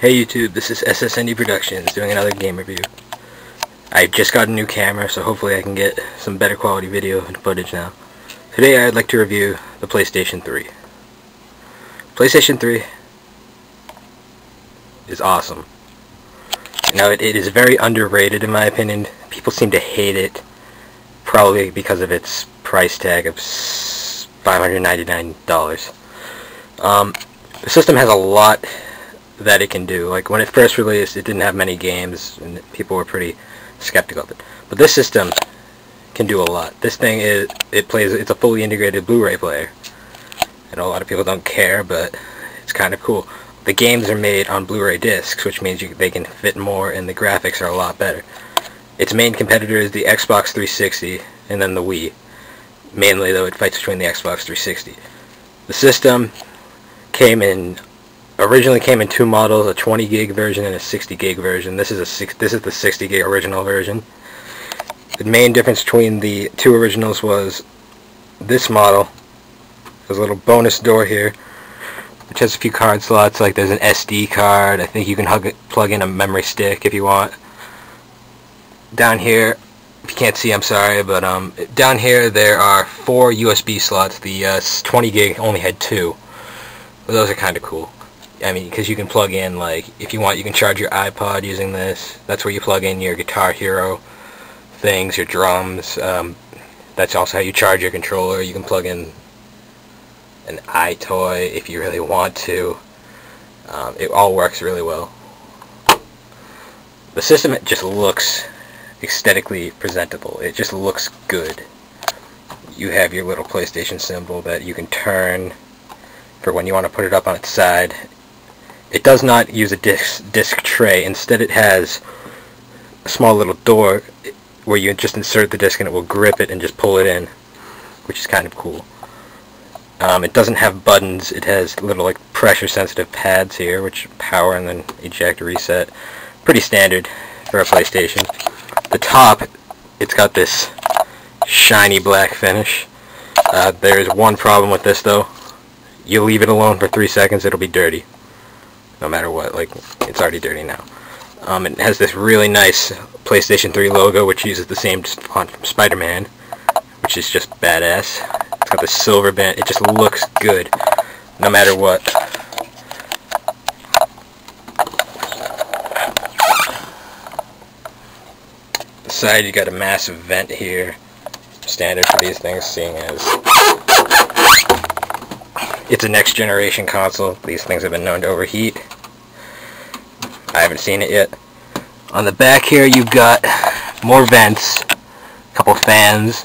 Hey YouTube, this is SSND Productions doing another game review. I just got a new camera, so hopefully I can get some better quality video and footage now. Today I'd like to review the PlayStation 3. PlayStation 3 is awesome. Now it is very underrated in my opinion. People seem to hate it, probably because of its price tag of $599. The system has a lot that it can do. Like when it first released, it didn't have many games and people were pretty skeptical of it. But this system can do a lot. This thing it's a fully integrated Blu-ray player. I know a lot of people don't care, but it's kind of cool. The games are made on Blu-ray discs, which means they can fit more and the graphics are a lot better. Its main competitor is the Xbox 360 and then the Wii. Mainly though, it fights between the Xbox 360. The system originally came in two models, a 20 gig version and a 60 gig version. This is the 60 gig original version. The main difference between the two originals was this model. There's a little bonus door here, which has a few card slots. Like there's an SD card. I think you can plug in a memory stick if you want. Down here, if you can't see, I'm sorry, but down here there are 4 USB slots. The 20 gig only had 2. But those are kind of cool. I mean, because you can plug in, like, if you want, you can charge your iPod using this. That's where you plug in your Guitar Hero things, your drums. That's also how you charge your controller. You can plug in an iToy if you really want to. It all works really well. The system just looks aesthetically presentable. It just looks good. You have your little PlayStation symbol that you can turn for when you want to put it up on its side. It does not use a disc tray. Instead it has a small little door where you just insert the disc and it will grip it and just pull it in, which is kind of cool. It doesn't have buttons. It has little like pressure sensitive pads here, which power and then eject, reset. Pretty standard for a PlayStation. The top, it's got this shiny black finish. There's one problem with this though. You leave it alone for 3 seconds, it'll be dirty. No matter what, like, it's already dirty now. It has this really nice PlayStation 3 logo, which uses the same font from Spider-Man, which is just badass. It's got the silver band. It just looks good, no matter what. The side, you got a massive vent here. Standard for these things, seeing as it's a next generation console. These things have been known to overheat. I haven't seen it yet. On the back here you've got more vents, a couple fans.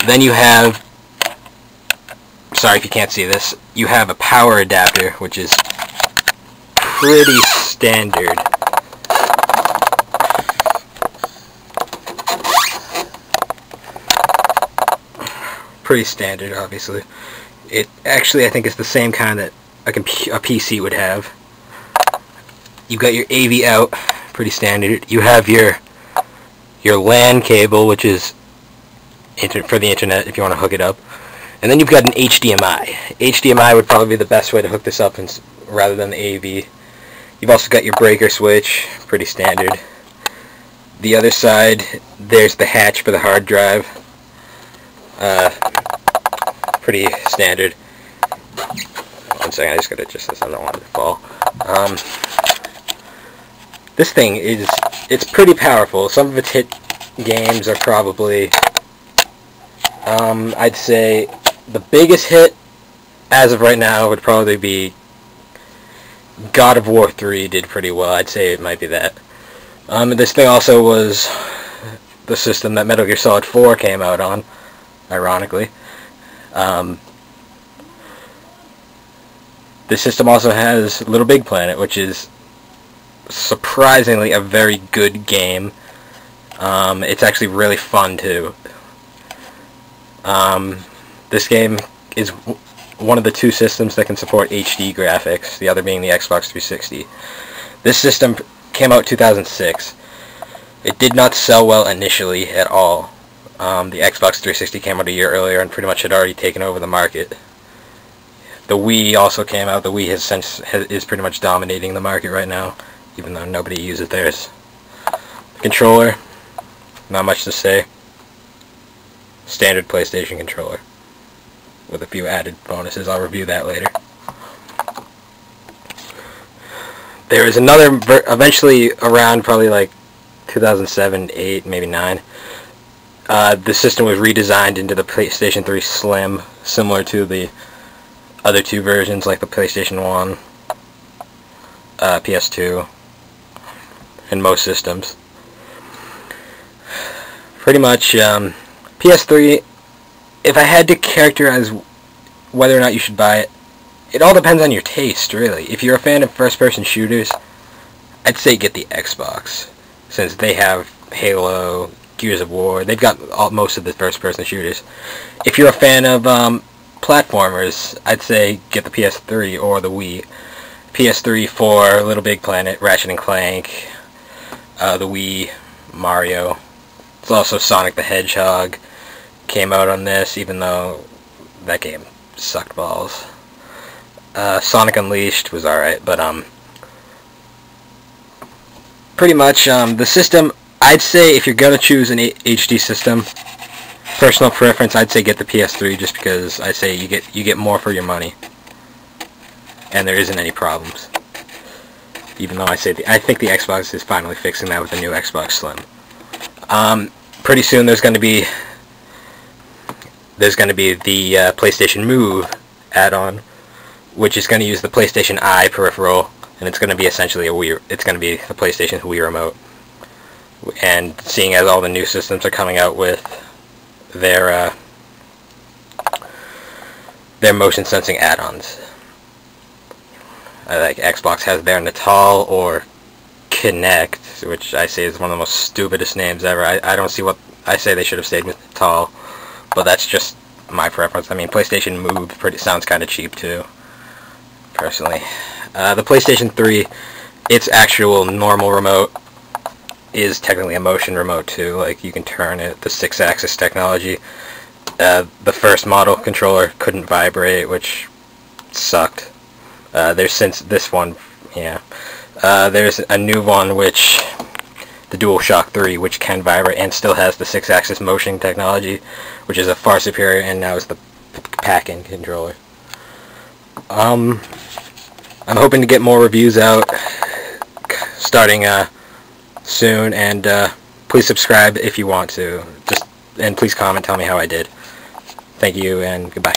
Then you have, sorry if you can't see this, you have a power adapter, which is pretty standard. Pretty standard, obviously. It actually, I think it's the same kind that a PC would have. You've got your AV out, pretty standard. You have your LAN cable, which is for the internet if you want to hook it up. And then you've got an HDMI. HDMI would probably be the best way to hook this up rather than the AV. You've also got your breaker switch, pretty standard. The other side, there's the hatch for the hard drive. Pretty standard. One second, I just gotta adjust this, I don't want it to fall. This thing it's pretty powerful. Some of its hit games are probably, I'd say the biggest hit as of right now would probably be God of War 3 did pretty well. I'd say it might be that. This thing also was the system that Metal Gear Solid 4 came out on, ironically. This system also has Little Big Planet, which is surprisingly a very good game. It's actually really fun too. This game is one of the 2 systems that can support HD graphics, the other being the Xbox 360. This system came out 2006. It did not sell well initially at all. The Xbox 360 came out a year earlier and pretty much had already taken over the market. The Wii also came out. The Wii is pretty much dominating the market right now, even though nobody uses theirs. Controller, not much to say. Standard PlayStation controller, with a few added bonuses. I'll review that later. There is another, eventually around probably like 2007, 8, maybe 9. The system was redesigned into the PlayStation 3 Slim, similar to the other two versions, like the PlayStation 1, PS2, and most systems. Pretty much, PS3, if I had to characterize whether or not you should buy it, it all depends on your taste, really. If you're a fan of first-person shooters, I'd say get the Xbox, since they have Halo, Gears of War. They've got most of the first-person shooters. If you're a fan of platformers, I'd say get the PS3 or the Wii. PS3 for Little Big Planet, Ratchet and Clank, the Wii, Mario. There's also Sonic the Hedgehog came out on this, even though that game sucked balls. Sonic Unleashed was alright, but pretty much the system, I'd say if you're gonna choose an HD system, personal preference, I'd say get the PS3, just because I say you get more for your money, and there isn't any problems. Even though I think the Xbox is finally fixing that with the new Xbox Slim. Pretty soon there's going to be the PlayStation Move add-on, which is going to use the PlayStation Eye peripheral, and it's going to be essentially it's going to be the PlayStation's Wii remote. And seeing as all the new systems are coming out with their motion sensing add-ons, like Xbox has their Natal or Kinect, which I say is one of the most stupidest names ever. I don't see what I say they should have stayed with Natal, but that's just my preference. I mean, PlayStation Move sounds kind of cheap too, personally. The PlayStation 3, its actual normal remote is technically a motion remote too. Like, you can turn it, the 6-axis technology. The first model controller couldn't vibrate, which sucked. There's since this one, yeah. There's a new one, which the DualShock 3, which can vibrate and still has the 6-axis motion technology, which is a far superior, and now is the pack-in controller. I'm hoping to get more reviews out starting soon, and please subscribe if you want to. And please comment, tell me how I did. Thank you, and goodbye.